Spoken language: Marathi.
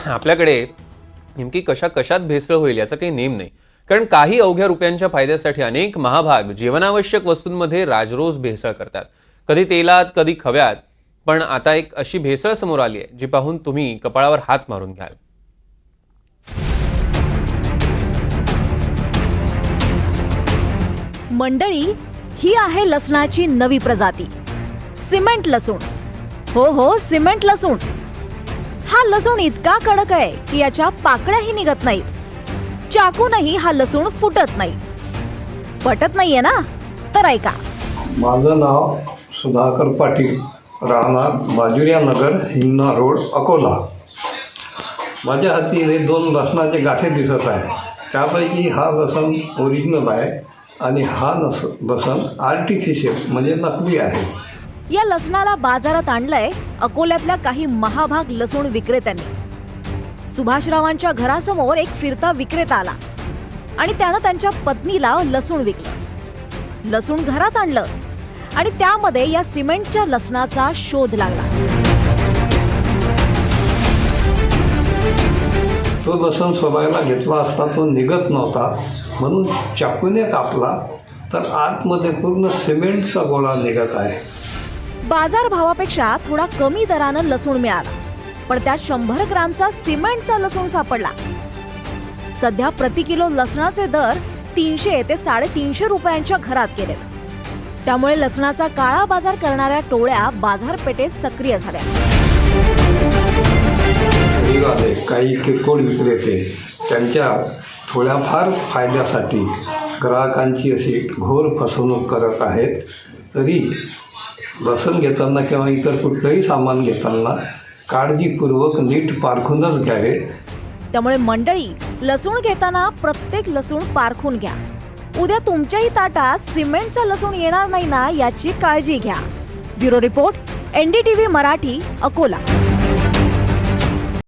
आपल्याकडे नेमकी कशात भेसळ होईल याचा काही नेम नाही. कारण काही अवघ्या रुपयांच्या फायद्यासाठी अनेक महाभाग जीवनावश्यक वस्तूंमध्ये राजरोज भेसळ करतात. कधी तेलात, कधी खव्यात. पण आता एक अशी भेसळ समोर आली आहे जी पाहून तुम्ही कपाळावर हात मारून घ्याल. मंडळी, ही आहे लसणाची नवी प्रजाती, सिमेंट लसूण. हो, सिमेंट लसूण. हा लसूण इतका कडक आहे की याच्या पाकळ्याही निघत नाहीत. चाकूनही हा लसूण फुटत नाही. पटत नाहीये ना? तर ऐका. माझं नाव सुधाकर पाटील, राहणार बाजुरिया नगर, हिंगणा रोड, अकोला. माझ्या हाती हे 2 लसणाचे गाठे दिसत आहे. त्यापैकी हा लसण ओरिजिनल आहे आणि हा लसण आर्टिफिशियल म्हणजे नकली आहे. या लसणाला बाजारात आणलंय अकोल्यातल्या काही महाभाग लसूण विक्रेत्यांनी. सुभाषरावांच्या घरासमोर एक फिरता विक्रेता आला आणि त्यानं त्यांच्या पत्नीला लसूण विकलं. लसूण घरात आणलं आणि त्यामध्ये या सिमेंटच्या लसणाचा शोध लागला. तो लसण सोलायला घेतला असता तो निघत नव्हता, म्हणून चाकूने कापला तर आतमध्ये पूर्ण सिमेंटचा गोळा निघत आहे. बाजार भावापेक्षा थोडा कमी दरानं लसूण मिळाला, पण त्यात 100 ग्रामचा सिमेंटचा लसूण सापडला. सध्या प्रति किलो लसणाचे दर 300 ते 350 रुपयांच्या घरात गेलेत. त्यामुळे लसणाचा काळा बाजार करणाऱ्या टोळ्या बाजारपेठेत सक्रिय झाल्या. काही किरकोळ विक्रेते त्यांच्या थोड्याफार फायद्यासाठी ग्राहकांची अशी घोर फसवणूक करत आहेत. तरी लसूण घेताना किंवा इतर कुठलंही सामान घेताना काळजीपूर्वक नीट पारखूनच घ्यावे. त्यामुळे मंडळी, लसूण घेताना प्रत्येक लसूण पारखून घ्या. उद्या तुमच्याही ताटात सिमेंटचा लसूण येणार नाही ना याची काळजी घ्या. Bureau report, NDTV Marathi, Akola.